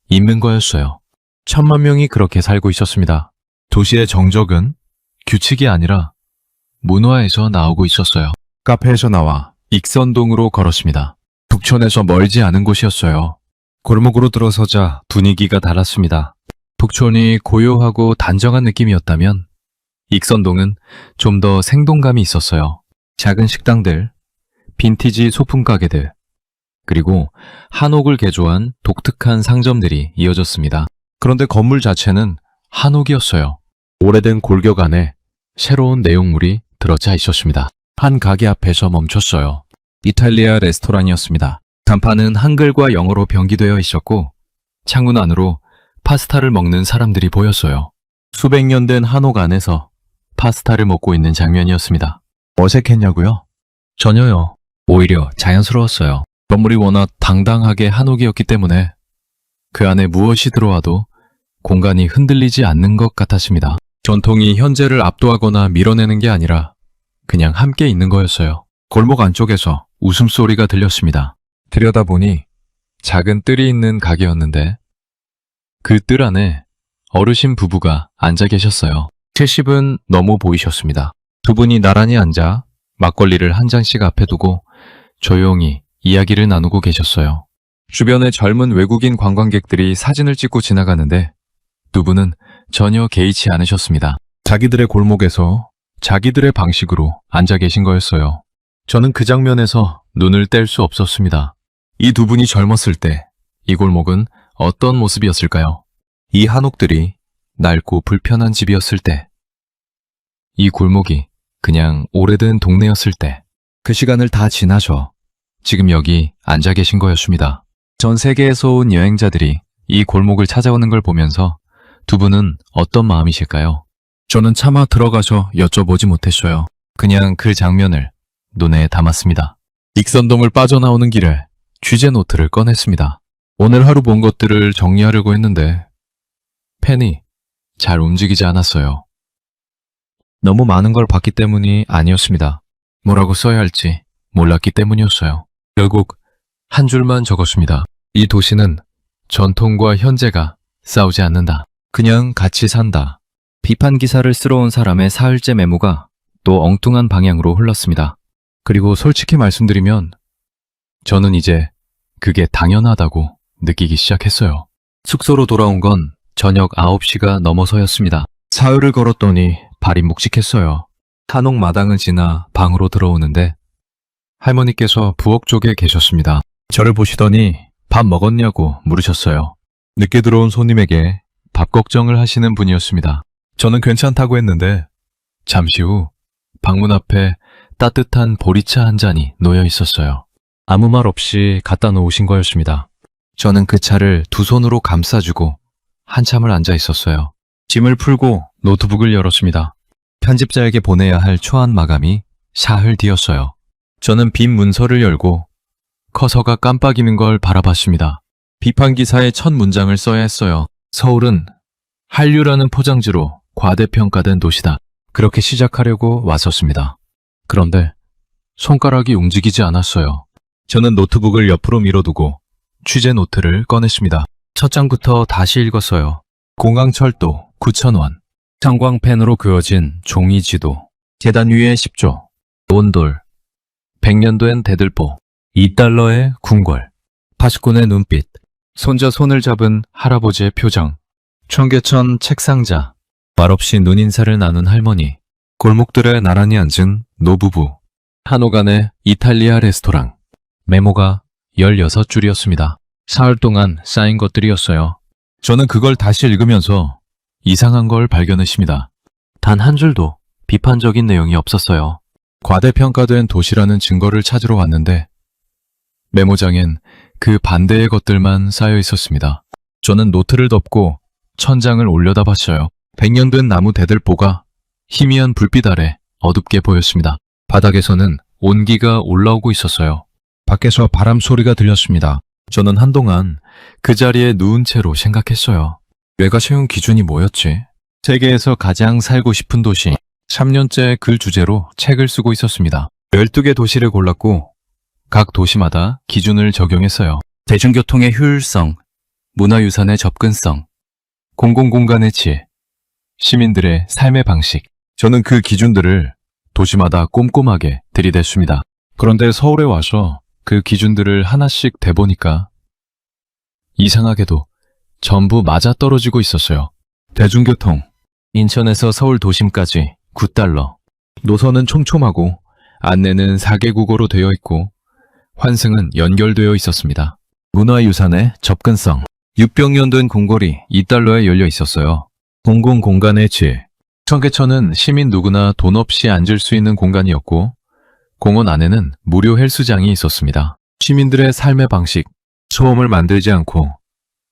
있는 거였어요. 1,000만 명이 그렇게 살고 있었습니다. 도시의 정적은 규칙이 아니라 문화에서 나오고 있었어요. 카페에서 나와 익선동으로 걸었습니다. 북촌에서 멀지 않은 곳이었어요. 골목으로 들어서자 분위기가 달랐습니다. 북촌이 고요하고 단정한 느낌이었다면 익선동은 좀 더 생동감이 있었어요. 작은 식당들, 빈티지 소품 가게들, 그리고 한옥을 개조한 독특한 상점들이 이어졌습니다. 그런데 건물 자체는 한옥이었어요. 오래된 골격 안에 새로운 내용물이 들어차 있었습니다. 한 가게 앞에서 멈췄어요. 이탈리아 레스토랑이었습니다. 간판은 한글과 영어로 병기되어 있었고 창문 안으로 파스타를 먹는 사람들이 보였어요. 수백 년 된 한옥 안에서 파스타를 먹고 있는 장면이었습니다. 어색했냐고요? 전혀요. 오히려 자연스러웠어요. 건물이 워낙 당당하게 한옥이었기 때문에 그 안에 무엇이 들어와도 공간이 흔들리지 않는 것 같았습니다. 전통이 현재를 압도하거나 밀어내는 게 아니라 그냥 함께 있는 거였어요. 골목 안쪽에서 웃음소리가 들렸습니다. 들여다보니 작은 뜰이 있는 가게였는데 그 뜰 안에 어르신 부부가 앉아 계셨어요. 70은 넘어 보이셨습니다. 두 분이 나란히 앉아 막걸리를 한 잔씩 앞에 두고 조용히 이야기를 나누고 계셨어요. 주변에 젊은 외국인 관광객들이 사진을 찍고 지나가는데 두 분은 전혀 개의치 않으셨습니다. 자기들의 골목에서 자기들의 방식으로 앉아 계신 거였어요. 저는 그 장면에서 눈을 뗄 수 없었습니다. 이 두 분이 젊었을 때 이 골목은 어떤 모습이었을까요? 이 한옥들이 낡고 불편한 집이었을 때, 이 골목이 그냥 오래된 동네였을 때, 그 시간을 다 지나서 지금 여기 앉아 계신 거였습니다. 전 세계에서 온 여행자들이 이 골목을 찾아오는 걸 보면서 두 분은 어떤 마음이실까요? 저는 차마 들어가서 여쭤보지 못했어요. 그냥 그 장면을 눈에 담았습니다. 익선동을 빠져나오는 길에 취재 노트를 꺼냈습니다. 오늘 하루 본 것들을 정리하려고 했는데 펜이 잘 움직이지 않았어요. 너무 많은 걸 봤기 때문이 아니었습니다. 뭐라고 써야 할지 몰랐기 때문이었어요. 결국 한 줄만 적었습니다. 이 도시는 전통과 현재가 싸우지 않는다. 그냥 같이 산다. 비판 기사를 쓰러 온 사람의 사흘째 메모가 또 엉뚱한 방향으로 흘렀습니다. 그리고 솔직히 말씀드리면 저는 이제 그게 당연하다고 느끼기 시작했어요. 숙소로 돌아온 건 저녁 9시가 넘어서였습니다. 사흘을 걸었더니 발이 묵직했어요. 한옥 마당을 지나 방으로 들어오는데 할머니께서 부엌 쪽에 계셨습니다. 저를 보시더니 밥 먹었냐고 물으셨어요. 늦게 들어온 손님에게 밥 걱정을 하시는 분이었습니다. 저는 괜찮다고 했는데 잠시 후 방문 앞에 따뜻한 보리차 한 잔이 놓여 있었어요. 아무 말 없이 갖다 놓으신 거였습니다. 저는 그 차를 두 손으로 감싸주고 한참을 앉아 있었어요. 짐을 풀고 노트북을 열었습니다. 편집자에게 보내야 할 초안 마감이 사흘 뒤였어요. 저는 빈 문서를 열고 커서가 깜빡이는 걸 바라봤습니다. 비판 기사의 첫 문장을 써야 했어요. 서울은 한류라는 포장지로 과대평가된 도시다. 그렇게 시작하려고 왔었습니다. 그런데 손가락이 움직이지 않았어요. 저는 노트북을 옆으로 밀어두고 취재 노트를 꺼냈습니다. 첫 장부터 다시 읽었어요. 공항철도 9,000원. 형광펜으로 그어진 종이 지도. 계단 위에 10조. 온돌. 100년도엔 대들보. 2달러의 궁궐. 파수꾼의 눈빛. 손자 손을 잡은 할아버지의 표정. 청계천 책상자. 말없이 눈인사를 나눈 할머니. 골목들에 나란히 앉은 노부부. 한옥 안의 이탈리아 레스토랑. 메모가 16줄이었습니다. 사흘 동안 쌓인 것들이었어요. 저는 그걸 다시 읽으면서 이상한 걸 발견했습니다. 단 한 줄도 비판적인 내용이 없었어요. 과대평가된 도시라는 증거를 찾으러 왔는데 메모장엔 그 반대의 것들만 쌓여 있었습니다. 저는 노트를 덮고 천장을 올려다봤어요. 100년 된 나무 대들보가 희미한 불빛 아래 어둡게 보였습니다. 바닥에서는 온기가 올라오고 있었어요. 밖에서 바람 소리가 들렸습니다. 저는 한동안 그 자리에 누운 채로 생각했어요. 내가 세운 기준이 뭐였지? 세계에서 가장 살고 싶은 도시. 3년째 그 주제로 책을 쓰고 있었습니다. 12개 도시를 골랐고 각 도시마다 기준을 적용했어요. 대중교통의 효율성, 문화유산의 접근성, 공공공간의 질, 시민들의 삶의 방식. 저는 그 기준들을 도시마다 꼼꼼하게 들이댔습니다. 그런데 서울에 와서 그 기준들을 하나씩 대보니까 이상하게도 전부 맞아떨어지고 있었어요. 대중교통, 인천에서 서울 도심까지 9달러. 노선은 촘촘하고 안내는 4개 국어로 되어 있고 환승은 연결되어 있었습니다. 문화유산의 접근성, 600년 된 궁궐이 2달러에 열려 있었어요. 공공공간의 질, 청계천은 시민 누구나 돈 없이 앉을 수 있는 공간이었고 공원 안에는 무료 헬스장이 있었습니다. 시민들의 삶의 방식, 소음을 만들지 않고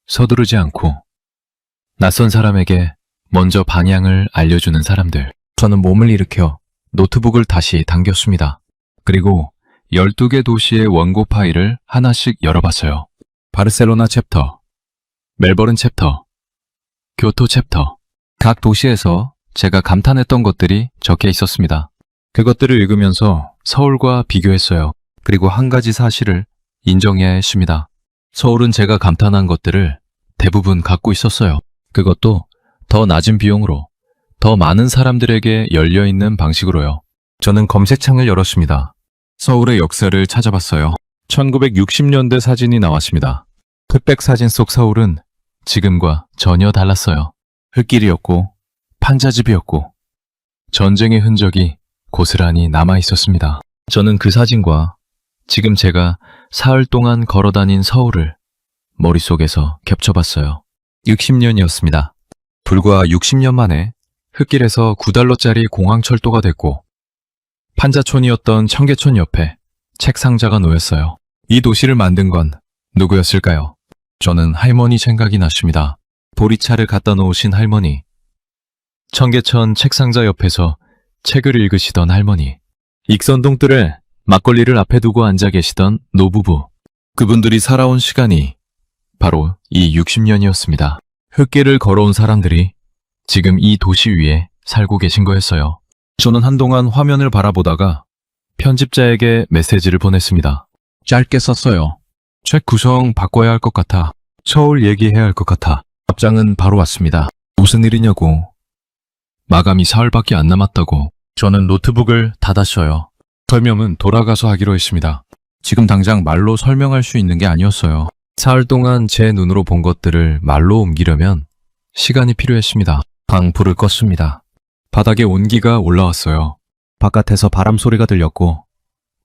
서두르지 않고 낯선 사람에게 먼저 방향을 알려주는 사람들. 저는 몸을 일으켜 노트북을 다시 당겼습니다. 그리고 12개 도시의 원고 파일을 하나씩 열어봤어요. 바르셀로나 챕터, 멜버른 챕터, 교토 챕터. 각 도시에서 제가 감탄했던 것들이 적혀 있었습니다. 그것들을 읽으면서 서울과 비교했어요. 그리고 한 가지 사실을 인정해야 했습니다. 서울은 제가 감탄한 것들을 대부분 갖고 있었어요. 그것도 더 낮은 비용으로 더 많은 사람들에게 열려있는 방식으로요. 저는 검색창을 열었습니다. 서울의 역사를 찾아봤어요. 1960년대 사진이 나왔습니다. 흑백 사진 속 서울은 지금과 전혀 달랐어요. 흙길이었고 판자집이었고 전쟁의 흔적이 고스란히 남아 있었습니다. 저는 그 사진과 지금 제가 사흘 동안 걸어다닌 서울을 머릿속에서 겹쳐봤어요. 60년이었습니다. 불과 60년 만에 흙길에서 9달러짜리 공항철도가 됐고 판자촌이었던 청계천 옆에 책상자가 놓였어요. 이 도시를 만든 건 누구였을까요? 저는 할머니 생각이 났습니다. 보리차를 갖다 놓으신 할머니, 청계천 책상자 옆에서 책을 읽으시던 할머니, 익선동뜰에 막걸리를 앞에 두고 앉아 계시던 노부부. 그분들이 살아온 시간이 바로 이 60년이었습니다. 흙길을 걸어온 사람들이 지금 이 도시 위에 살고 계신 거였어요. 저는 한동안 화면을 바라보다가 편집자에게 메시지를 보냈습니다. 짧게 썼어요. 책 구성 바꿔야 할 것 같아. 서울 얘기해야 할 것 같아. 답장은 바로 왔습니다. 무슨 일이냐고. 마감이 사흘밖에 안 남았다고. 저는 노트북을 닫았어요. 설명은 돌아가서 하기로 했습니다. 지금 당장 말로 설명할 수 있는 게 아니었어요. 사흘 동안 제 눈으로 본 것들을 말로 옮기려면 시간이 필요했습니다. 불을 껐습니다. 바닥에 온기가 올라왔어요. 바깥에서 바람 소리가 들렸고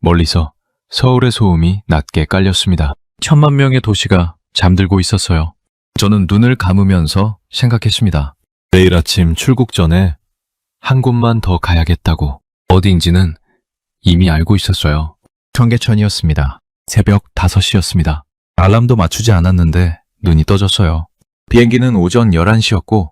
멀리서 서울의 소음이 낮게 깔렸습니다. 1000만 명의 도시가 잠들고 있었어요. 저는 눈을 감으면서 생각했습니다. 내일 아침 출국 전에 한 곳만 더 가야겠다고. 어디인지는 이미 알고 있었어요. 청계천이었습니다. 새벽 5시였습니다. 알람도 맞추지 않았는데 눈이 떠졌어요. 비행기는 오전 11시였고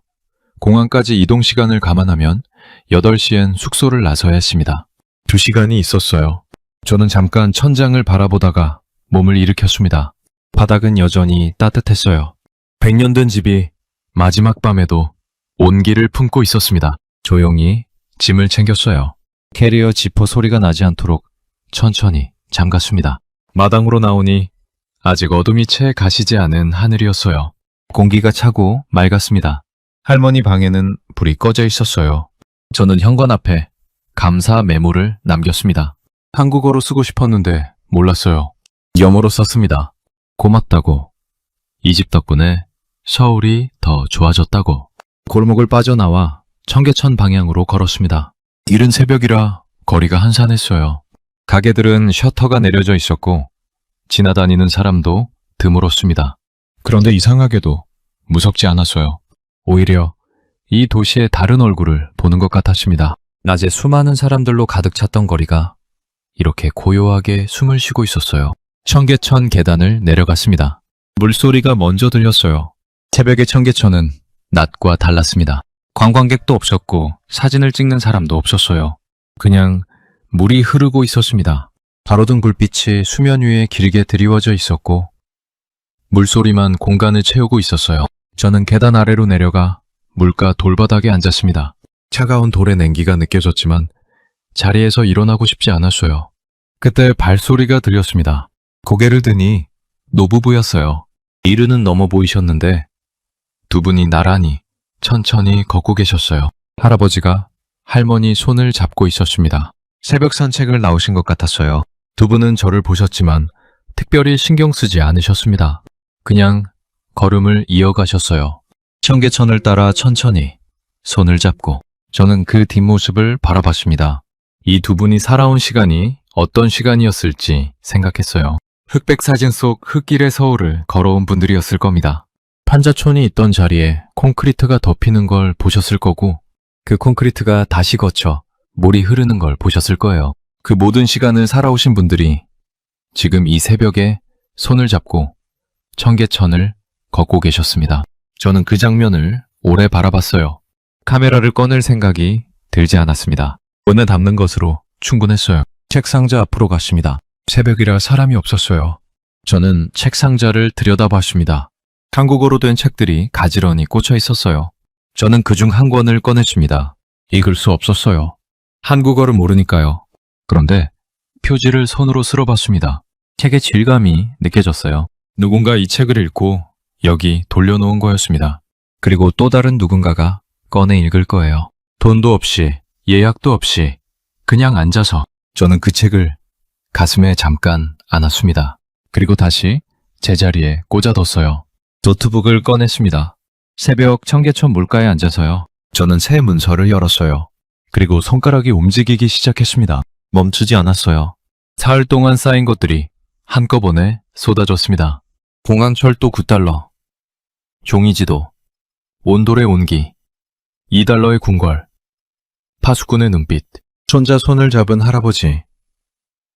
공항까지 이동 시간을 감안하면 8시엔 숙소를 나서야 했습니다. 2시간이 있었어요. 저는 잠깐 천장을 바라보다가 몸을 일으켰습니다. 바닥은 여전히 따뜻했어요. 100년 된 집이 마지막 밤에도 온기를 품고 있었습니다. 조용히 짐을 챙겼어요. 캐리어 지퍼 소리가 나지 않도록 천천히 잠갔습니다. 마당으로 나오니 아직 어둠이 채 가시지 않은 하늘이었어요. 공기가 차고 맑았습니다. 할머니 방에는 불이 꺼져 있었어요. 저는 현관 앞에 감사 메모를 남겼습니다. 한국어로 쓰고 싶었는데 몰랐어요. 영어로 썼습니다. 고맙다고. 이 집 덕분에 서울이 더 좋아졌다고. 골목을 빠져나와 청계천 방향으로 걸었습니다. 이른 새벽이라 거리가 한산했어요. 가게들은 셔터가 내려져 있었고 지나다니는 사람도 드물었습니다. 그런데 이상하게도 무섭지 않았어요. 오히려 이 도시의 다른 얼굴을 보는 것 같았습니다. 낮에 수많은 사람들로 가득 찼던 거리가 이렇게 고요하게 숨을 쉬고 있었어요. 청계천 계단을 내려갔습니다. 물소리가 먼저 들렸어요. 새벽의 청계천은 낮과 달랐습니다. 관광객도 없었고 사진을 찍는 사람도 없었어요. 그냥 물이 흐르고 있었습니다. 가로등 불빛이 수면 위에 길게 드리워져 있었고 물소리만 공간을 채우고 있었어요. 저는 계단 아래로 내려가 물가 돌바닥에 앉았습니다. 차가운 돌의 냉기가 느껴졌지만 자리에서 일어나고 싶지 않았어요. 그때 발소리가 들렸습니다. 고개를 드니 노부부였어요. 이르는 넘어 보이셨는데 두 분이 나란히 천천히 걷고 계셨어요. 할아버지가 할머니 손을 잡고 있었습니다. 새벽 산책을 나오신 것 같았어요. 두 분은 저를 보셨지만 특별히 신경 쓰지 않으셨습니다. 그냥 걸음을 이어가셨어요. 청계천을 따라 천천히 손을 잡고 저는 그 뒷모습을 바라봤습니다. 이 두 분이 살아온 시간이 어떤 시간이었을지 생각했어요. 흑백 사진 속 흙길의 서울을 걸어온 분들이었을 겁니다. 판자촌이 있던 자리에 콘크리트가 덮이는 걸 보셨을 거고 그 콘크리트가 다시 거쳐 물이 흐르는 걸 보셨을 거예요. 그 모든 시간을 살아오신 분들이 지금 이 새벽에 손을 잡고 청계천을 걷고 계셨습니다. 저는 그 장면을 오래 바라봤어요. 카메라를 꺼낼 생각이 들지 않았습니다. 손에 담는 것으로 충분했어요. 책상자 앞으로 갔습니다. 새벽이라 사람이 없었어요. 저는 책상자를 들여다봤습니다. 한국어로 된 책들이 가지런히 꽂혀 있었어요. 저는 그중 한 권을 꺼냈습니다. 읽을 수 없었어요. 한국어를 모르니까요. 그런데 표지를 손으로 쓸어봤습니다. 책의 질감이 느껴졌어요. 누군가 이 책을 읽고 여기 돌려놓은 거였습니다. 그리고 또 다른 누군가가 꺼내 읽을 거예요. 돈도 없이 예약도 없이 그냥 앉아서 저는 그 책을 가슴에 잠깐 안았습니다. 그리고 다시 제자리에 꽂아뒀어요. 노트북을 꺼냈습니다. 새벽 청계천 물가에 앉아서요. 저는 새 문서를 열었어요. 그리고 손가락이 움직이기 시작했습니다. 멈추지 않았어요. 사흘 동안 쌓인 것들이 한꺼번에 쏟아졌습니다. 공항철도 9달러, 종이지도, 온돌의 온기, 2달러의 궁궐, 파수꾼의 눈빛, 손자 손을 잡은 할아버지,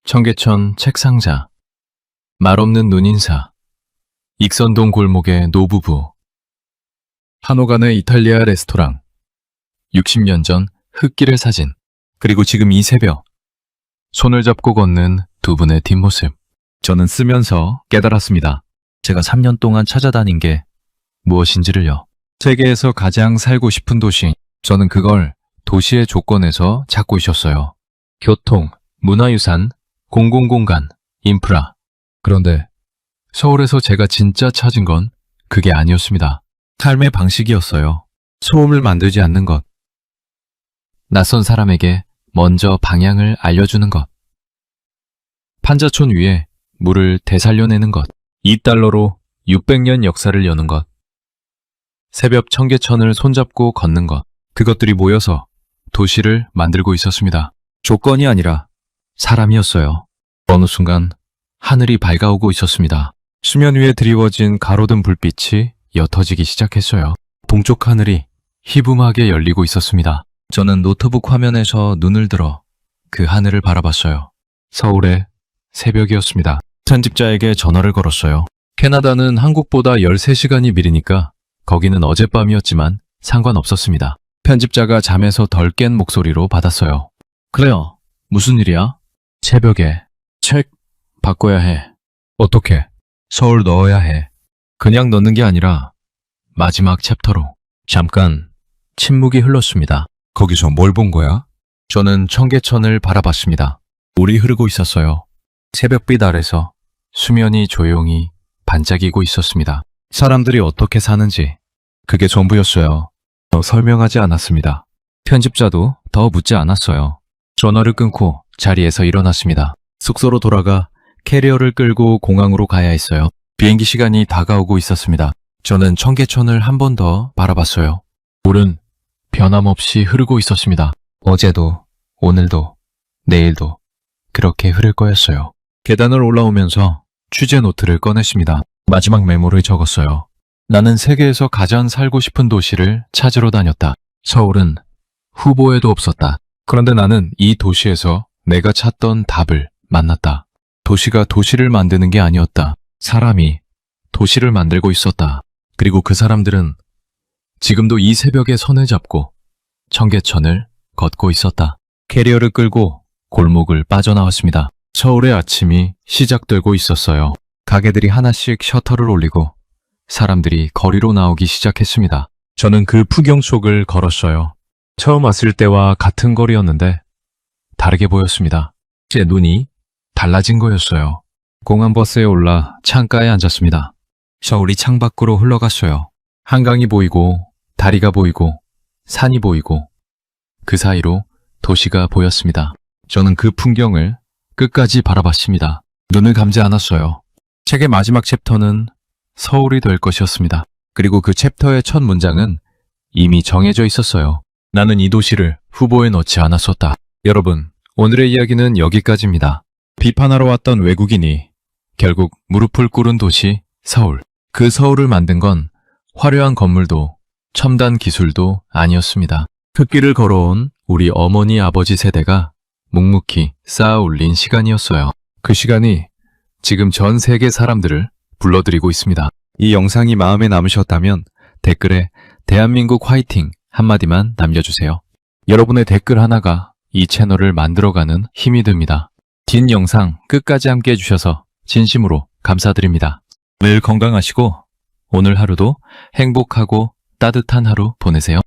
청계천 책상자, 말없는 눈인사, 익선동 골목의 노부부, 한옥안의 이탈리아 레스토랑, 60년 전 흙길의 사진, 그리고 지금 이 새벽 손을 잡고 걷는 두 분의 뒷모습. 저는 쓰면서 깨달았습니다. 제가 3년 동안 찾아다닌 게 무엇인지를요. 세계에서 가장 살고 싶은 도시. 저는 그걸 도시의 조건에서 찾고 있었어요. 교통, 문화유산, 공공공간, 인프라. 그런데 서울에서 제가 진짜 찾은 건 그게 아니었습니다. 삶의 방식이었어요. 소음을 만들지 않는 것. 낯선 사람에게 먼저 방향을 알려주는 것. 판자촌 위에 물을 되살려내는 것. 2달러로 600년 역사를 여는 것. 새벽 청계천을 손잡고 걷는 것. 그것들이 모여서 도시를 만들고 있었습니다. 조건이 아니라 사람이었어요. 어느 순간 하늘이 밝아오고 있었습니다. 수면 위에 드리워진 가로등 불빛이 옅어지기 시작했어요. 동쪽 하늘이 희붐하게 열리고 있었습니다. 저는 노트북 화면에서 눈을 들어 그 하늘을 바라봤어요. 서울의 새벽이었습니다. 편집자에게 전화를 걸었어요. 캐나다는 한국보다 13시간이 미리니까 거기는 어젯밤이었지만 상관없었습니다. 편집자가 잠에서 덜 깬 목소리로 받았어요. 그래요. 무슨 일이야? 새벽에 책 바꿔야 해. 어떻게? 서울 넣어야 해. 그냥 넣는 게 아니라 마지막 챕터로. 잠깐 침묵이 흘렀습니다. 거기서 뭘 본 거야? 저는 청계천을 바라봤습니다. 물이 흐르고 있었어요. 새벽빛 아래서 수면이 조용히 반짝이고 있었습니다. 사람들이 어떻게 사는지 그게 전부였어요. 더 설명하지 않았습니다. 편집자도 더 묻지 않았어요. 전화를 끊고 자리에서 일어났습니다. 숙소로 돌아가 캐리어를 끌고 공항으로 가야 했어요. 비행기 시간이 다가오고 있었습니다. 저는 청계천을 한 번 더 바라봤어요. 물은 변함없이 흐르고 있었습니다. 어제도, 오늘도, 내일도 그렇게 흐를 거였어요. 계단을 올라오면서 취재 노트를 꺼냈습니다. 마지막 메모를 적었어요. 나는 세계에서 가장 살고 싶은 도시를 찾으러 다녔다. 서울은 후보에도 없었다. 그런데 나는 이 도시에서 내가 찾던 답을 만났다. 도시가 도시를 만드는 게 아니었다. 사람이 도시를 만들고 있었다. 그리고 그 사람들은 지금도 이 새벽에 손을 잡고 청계천을 걷고 있었다. 캐리어를 끌고 골목을 빠져나왔습니다. 서울의 아침이 시작되고 있었어요. 가게들이 하나씩 셔터를 올리고 사람들이 거리로 나오기 시작했습니다. 저는 그 풍경 속을 걸었어요. 처음 왔을 때와 같은 거리였는데 다르게 보였습니다. 제 눈이 달라진 거였어요. 공항버스에 올라 창가에 앉았습니다. 서울이 창밖으로 흘러갔어요. 한강이 보이고, 다리가 보이고, 산이 보이고, 그 사이로 도시가 보였습니다. 저는 그 풍경을 끝까지 바라봤습니다. 눈을 감지 않았어요. 책의 마지막 챕터는 서울이 될 것이었습니다. 그리고 그 챕터의 첫 문장은 이미 정해져 있었어요. 나는 이 도시를 후보에 넣지 않았었다. 여러분, 오늘의 이야기는 여기까지입니다. 비판하러 왔던 외국인이 결국 무릎을 꿇은 도시 서울. 그 서울을 만든 건 화려한 건물도 첨단 기술도 아니었습니다. 흙길을 걸어온 우리 어머니 아버지 세대가 묵묵히 쌓아 올린 시간이었어요. 그 시간이 지금 전 세계 사람들을 불러들이고 있습니다. 이 영상이 마음에 남으셨다면 댓글에 대한민국 화이팅 한마디만 남겨주세요. 여러분의 댓글 하나가 이 채널을 만들어가는 힘이 됩니다. 긴 영상 끝까지 함께 해주셔서 진심으로 감사드립니다. 늘 건강하시고 오늘 하루도 행복하고 따뜻한 하루 보내세요.